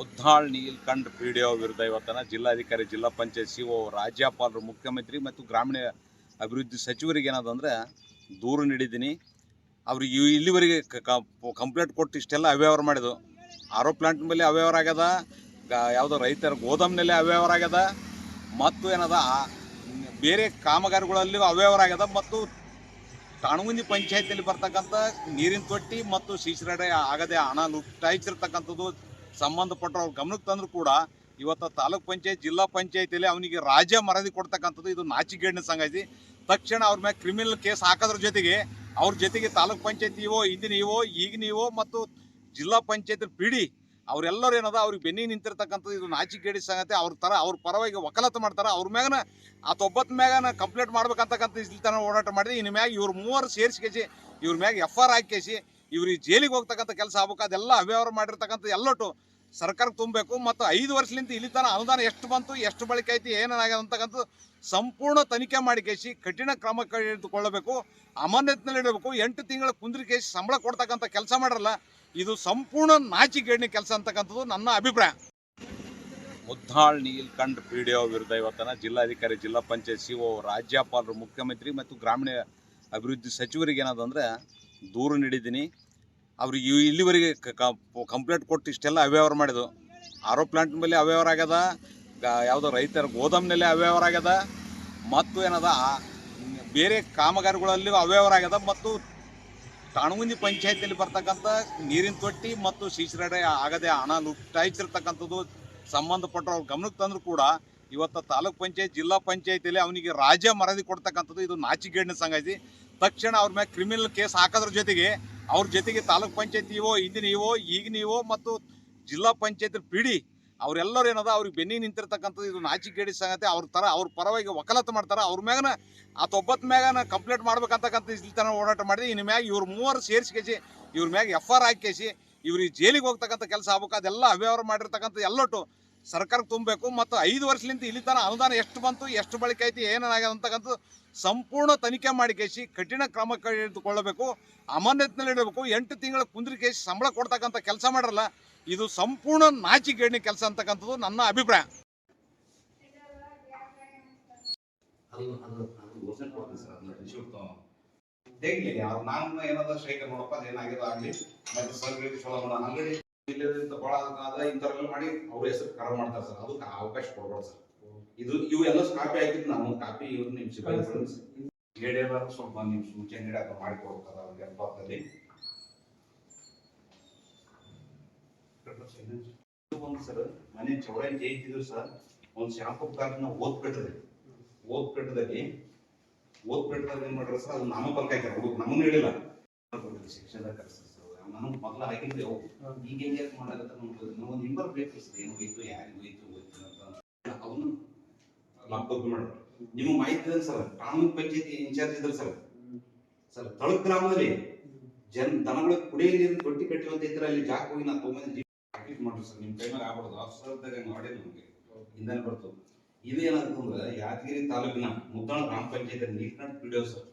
Mudnal Neelkanth PDO ವಿರುದ್ಧ ಇವತ್ತನ ಜಿಲ್ಲಾಧಿಕಾರಿ, ಜಿಲ್ಲಾ ಪಂಚಾಯತ್ ಸಿಒ, ರಾಜ್ಯಪಾಲರು, ಮುಖ್ಯಮಂತ್ರಿ ಮತ್ತು ಗ್ರಾಮೀಣ ಅಭಿವೃದ್ಧಿ ಸಚಿವರಿಗೆ ಏನದಂದ್ರೆ ದೂರು ನೀಡಿದ್ದೀನಿ. ಅವ್ರಿಗೆ ಇಲ್ಲಿವರೆಗೆ ಕಂಪ್ಲೇಂಟ್ ಕೊಟ್ಟು ಇಷ್ಟೆಲ್ಲ ಅವ್ಯವಹಾರ ಮಾಡಿದ್ದು. ಆರೋ ಪ್ಲಾಂಟ್ ಮೇಲೆ ಅವ್ಯವಹಾರ ಆಗ್ಯದ, ಯಾವುದೋ ರೈತರ ಗೋದಾಮ್ನಲ್ಲಿ ಅವ್ಯವಹಾರ ಆಗ್ಯದ, ಮತ್ತು ಏನದ ಬೇರೆ ಕಾಮಗಾರಿಗಳಲ್ಲಿ ಅವ್ಯವಹಾರ ಆಗ್ಯದ. ಮತ್ತು ತಾಣಗುಂದಿ ಪಂಚಾಯತಿಯಲ್ಲಿ ಬರ್ತಕ್ಕಂಥ ನೀರಿನ ತೊಟ್ಟಿ ಮತ್ತು ಸಿಸಿರಡೆ ಆಗದೆ ಹಣ ಲುಟಾಯಿಸಿರ್ತಕ್ಕಂಥದ್ದು ಸಂಬಂಧಪಟ್ಟ ಅವ್ರ ಗಮನಕ್ಕೆ ತಂದರೂ ಕೂಡ ಇವತ್ತು ತಾಲೂಕ್ ಪಂಚಾಯತ್, ಜಿಲ್ಲಾ ಪಂಚಾಯತಿಯಲ್ಲಿ ಅವನಿಗೆ ರಾಜ್ಯ ಮರದಿ ಕೊಡ್ತಕ್ಕಂಥದ್ದು ಇದು ನಾಚಿಕೆಗೇಡಿನ ಸಂಗತಿ. ತಕ್ಷಣ ಅವ್ರ ಮೇಲೆ ಕ್ರಿಮಿನಲ್ ಕೇಸ್ ಹಾಕೋದ್ರ ಜೊತೆಗೆ ಅವ್ರ ಜೊತೆಗೆ ತಾಲೂಕ್ ಪಂಚಾಯತ್ ಇಒ, ಹಿಂದಿನ ಇಒ, ಈಗಿನ ಇಒ ಮತ್ತು ಜಿಲ್ಲಾ ಪಂಚಾಯತ್ ಪಿಡಿ ಅವರೆಲ್ಲರೂ ಏನದ ಅವ್ರಿಗೆ ಬೆನ್ನಿಗೆ ನಿಂತಿರ್ತಕ್ಕಂಥದ್ದು ಇದು ನಾಚಿಕೆಗೇಡಿ ಸಂಗತಿ. ಅವ್ರ ಪರವಾಗಿ ವಕಾಲತ್ತು ಮಾಡ್ತಾರೆ. ಅವ್ರ ಮ್ಯಾಗನ ಆ ತೊಬ್ಬತ್ತು ಮ್ಯಾಗನ ಕಂಪ್ಲೇಂಟ್ ಮಾಡ್ಬೇಕಂತಕ್ಕಂಥ ಇಲ್ಲಿ ತನಕ ಓಡಾಟ ಮಾಡಿದೆ. ಇನ್ನು ಮ್ಯಾಗ ಇವ್ರು ಮೂವರು ಸೇರಿಸಿ ಇವ್ರ ಮ್ಯಾಗ FR ಹಾಕಿಸಿ ಇವ್ರಿಗೆ ಜೈಲಿಗೆ ಹೋಗ್ತಕ್ಕಂಥ ಕೆಲಸ ಆಗ್ಬೇಕು. ಅದೆಲ್ಲ ಅವ್ಯವಹಾರ ಮಾಡಿರ್ತಕ್ಕಂಥ ಎಲ್ಲಟು ಸರ್ಕಾರಕ್ಕೆ ತುಂಬಬೇಕು. ಮತ್ತು 5 ವರ್ಷಲಿಂದ ಇಲ್ಲಿ ತನಕ ಅನುದಾನ ಎಷ್ಟು ಬಂತು, ಎಷ್ಟು ಬಳಕೆ ಐತಿ, ಏನಾಗ್ಯದ ಅಂತಕ್ಕಂಥ ಸಂಪೂರ್ಣ ತನಿಖೆ ಮಾಡಿ ಕಠಿಣ ಕ್ರಮ ತೆಗೆದುಕೊಳ್ಳಬೇಕು. ಅಮಾನ್ಯತ್ನಲ್ಲಿ ಇಡಬೇಕು. 8 ತಿಂಗಳ ಕುಂದ್ರಿ ಸಂಬಳ ಕೊಡ್ತಕ್ಕಂಥ ಕೆಲಸ ಮಾಡಲ್ಲ. ಇದು ಸಂಪೂರ್ಣ ನಾಚಿಕೆಗೇಡಿನ ಕೆಲಸ ಅಂತಕ್ಕಂಥದ್ದು ನನ್ನ ಅಭಿಪ್ರಾಯ. ಮುದ್ನಾಳ್ ನೀಲ್ಕಂಠ್ ಪಿಡಿಒ ವಿರುದ್ಧ ಇವತ್ತನ ಜಿಲ್ಲಾಧಿಕಾರಿ, ಜಿಲ್ಲಾ ಪಂಚಾಯತ್ ಸಿಒ, ರಾಜ್ಯಪಾಲರು, ಮುಖ್ಯಮಂತ್ರಿ ಮತ್ತು ಗ್ರಾಮೀಣ ಅಭಿವೃದ್ಧಿ ಸಚಿವರಿಗೆ ಏನದಂದ್ರೆ ದೂರು ನೀಡಿದ್ದೀನಿ. ಅವ್ರಿಗೆ ಇಲ್ಲಿವರೆಗೆ ಕಂಪ್ಲೇಂಟ್ ಕೊಟ್ಟು ಇಷ್ಟೆಲ್ಲ ಅವ್ಯವಹಾರ ಮಾಡಿದ್ದು. ಆರೋ ಪ್ಲಾಂಟ್ ಮೇಲೆ ಅವ್ಯವಹಾರ ಆಗ್ಯದ, ಯಾವುದೋ ರೈತರ ಗೋದಾಮ್ನಲ್ಲಿ ಅವ್ಯವಹಾರ ಆಗ್ಯದ, ಮತ್ತು ಏನದ ಬೇರೆ ಕಾಮಗಾರಿಗಳಲ್ಲಿ ಅವ್ಯವಹಾರ ಆಗ್ಯದ. ಮತ್ತು ತಾಣಗುಂದಿ ಪಂಚಾಯತಿಯಲ್ಲಿ ಬರ್ತಕ್ಕಂಥ ನೀರಿನ ತೊಟ್ಟಿ ಮತ್ತು ಸಿಸಿರಡೆ ಆಗದೆ ಹಣ ಲುಟಾಯಿಸಿರ್ತಕ್ಕಂಥದ್ದು ಸಂಬಂಧಪಟ್ಟ ಅವ್ರ ಗಮನಕ್ಕೆ ತಂದರೂ ಕೂಡ ಇವತ್ತು ತಾಲೂಕ್ ಪಂಚಾಯತ್, ಜಿಲ್ಲಾ ಪಂಚಾಯತಿಯಲ್ಲಿ ಅವನಿಗೆ ರಾಜ್ಯ ಮರದಿ ಕೊಡ್ತಕ್ಕಂಥದ್ದು ಇದು ನಾಚಿಕೆಗೇಡಿನ ಸಂಗತಿ. ತಕ್ಷಣ ಅವ್ರ ಮೇಲೆ ಕ್ರಿಮಿನಲ್ ಕೇಸ್ ಹಾಕೋದ್ರ ಜೊತೆಗೆ ಅವ್ರ ಜೊತೆಗೆ ತಾಲೂಕ್ ಪಂಚಾಯತ್ ಇಒ, ಹಿಂದಿನ ಇಒ, ಈಗಿನ ಇಒ ಮತ್ತು ಜಿಲ್ಲಾ ಪಂಚಾಯತ್ ಪಿಡಿ ಅವರೆಲ್ಲರೂ ಏನದ ಅವ್ರಿಗೆ ಬೆನ್ನಿಗೆ ನಿಂತಿರ್ತಕ್ಕಂಥದ್ದು ಇದು ನಾಚಿಕೆಗೇಡಿ ಸಂಗತಿ. ಅವ್ರ ಪರವಾಗಿ ವಕಾಲತ್ತು ಮಾಡ್ತಾರೆ. ಅವ್ರ ಮ್ಯಾಗನ ಆ ತೊಬ್ಬತ್ತು ಮ್ಯಾಗನ ಕಂಪ್ಲೇಂಟ್ ಮಾಡ್ಬೇಕಂತಕ್ಕಂಥ ಇಲ್ಲಿ ತನಕ ಓಡಾಟ ಮಾಡಿದೆ. ಇನ್ನು ಮ್ಯಾಗ ಇವ್ರು ಮೂವರು ಸೇರಿಸಿ ಇವ್ರ ಮ್ಯಾಗ FR ಹಾಕಿಸಿ ಇವ್ರಿಗೆ ಜೈಲಿಗೆ ಹೋಗ್ತಕ್ಕಂಥ ಕೆಲಸ ಆಗ್ಬೇಕು. ಅದೆಲ್ಲ ಅವ್ಯವಹಾರ ಮಾಡಿರ್ತಕ್ಕಂಥ ಎಲ್ಲಟು ಸರ್ಕಾರಕ್ಕೆ ತುಂಬಬೇಕು. ಮತ್ತು 5 ವರ್ಷಲಿಂದ ಇಲ್ಲಿ ತನಕ ಅನುದಾನ ಎಷ್ಟು ಬಂತು, ಎಷ್ಟು ಬಳಕೆ ಐತಿ, ಏನಾಗ್ಯದ ಅಂತಕ್ಕಂಥ ಸಂಪೂರ್ಣ ತನಿಖೆ ಮಾಡಿ ಕಠಿಣ ಕ್ರಮ ತೆಗೆದುಕೊಳ್ಳಬೇಕು. ಅಮಾನ್ಯತ್ನಲ್ಲಿ ಇಡಬೇಕು. 8 ತಿಂಗಳ ಕುಂದ್ರಿ ಸಂಬಳ ಕೊಡ್ತಕ್ಕಂಥ ಕೆಲಸ ಮಾಡಲ್ಲ. ಇದು ಸಂಪೂರ್ಣ ನಾಚಿಕೆಗೇಡಿನ ಕೆಲಸ ಅಂತಕ್ಕಂಥದ್ದು ನನ್ನ ಅಭಿಪ್ರಾಯ. ನಾನು ಏನಾದ್ರು ಸ್ಟ್ರೈಕ್ ನೋಡಪ್ಪ ಅದೇನಾಗಿದೆ ಆಗಲಿ, ಮತ್ತೆ ಆಲ್ರೆಡಿ ಬಹಳ ಇಂಥವ್ರೆಲ್ಲ ಮಾಡಿ ಅವ್ರ ಹೆಸರು ಕರ ಮಾಡ್ತಾರೆ ಸರ್. ಅದಕ್ಕೆ ಅವಕಾಶ ಕೊಡ್ಬಾರ್ದು ಸರ್. ಇವೆಲ್ಲ ಕಾಪಿ ಹಾಕಿದ್ದು ನಾವು ಕಾಪಿ ಇವ್ರು ನಿಮ್ಮ ಸ್ವಲ್ಪ ನೀವು ಸೂಚನೆ ನೀಡಿ ಅಥವಾ ಮಾಡಿಕೊಡ್ಬೇಕದ ಅವ್ರಿಗೆ ಅರ್ಥದಲ್ಲಿ ಒಂದು ಸರ್. ಮನೆ ಚೌಡಾಯಿ ಜಯಿತಿದ್ರು ಸರ್. ಒಂದು ಶಾಂಪೂರ್ ಕಾರ್ನ ಓದ್ಪೇಟದಲ್ಲಿ ಏನ್ ಮಾಡ್ರ ಸರ್, ಅದು ನಾಮಫಲಕ ಹಾಕ್ಯಾರ. ಹುಡುಗ ನಮ್ಮನ್ನು ಹೇಳಿಲ್ಲ, ಶಿಕ್ಷಣದ ಕರೆಸ ನಮಗೆ ಮೊದಲ ಹಾಕಿದ್ದೆ. ಈಗ ಹೆಂಗೆ ಮಾಡಾಗತ್ತ ನಮ್ಗೆ ಒಂದು ಇಂಬರ್ ಬೇಕು ಸರ್. ಏನು ಹೋಯ್ತು, ಯಾರಿಗೆ ಹೋಯ್ತು ಅಂತ ಅವನು ಲಾಕ್ಡೌನ್ ಮಾಡಿದ್ರು. ನಿಮ್ಗೆ ಮಾಹಿತಿ ಇದೆ ಸರ್, ತಾಲೂಕ್ ಪಂಚಾಯತಿ ಇನ್ಚಾರ್ಜ್ ಇದ್ರು ಸರ್. ತಳಕ್ ಗ್ರಾಮದಲ್ಲಿ ದನಗಳಿಗೆ ಕುಡಿಯ ನೀರು ತೊಟ್ಟಿ ಕಟ್ಟಿವಂತ ಇದ್ರೆ ಅಲ್ಲಿ ಜಾಗ ಹೋಗಿ ನಾ ತೊಗೊಂಬಂದು ಮಾಡ್ರಿ ಸರ್. ನಿಮ್ಮ ಕೈಮೇಲೆ ಆಗ್ಬಾರ್ದು. ಆಫೀಸರ್ದಾಗ ಮಾಡಿ ನಮಗೆ ಹಿಂದೆ ಬರ್ತದೆ. ಇದು ಏನಾಗ್ತಂದ್ರೆ ಯಾದಗಿರಿ ತಾಲೂಕಿನ ಮುದ್ದಾಳ ಗ್ರಾಮ ಪಂಚಾಯತ್ ನೀಲ್ಕಂಠ್ ಪಿಡಿಒ ಸರ್.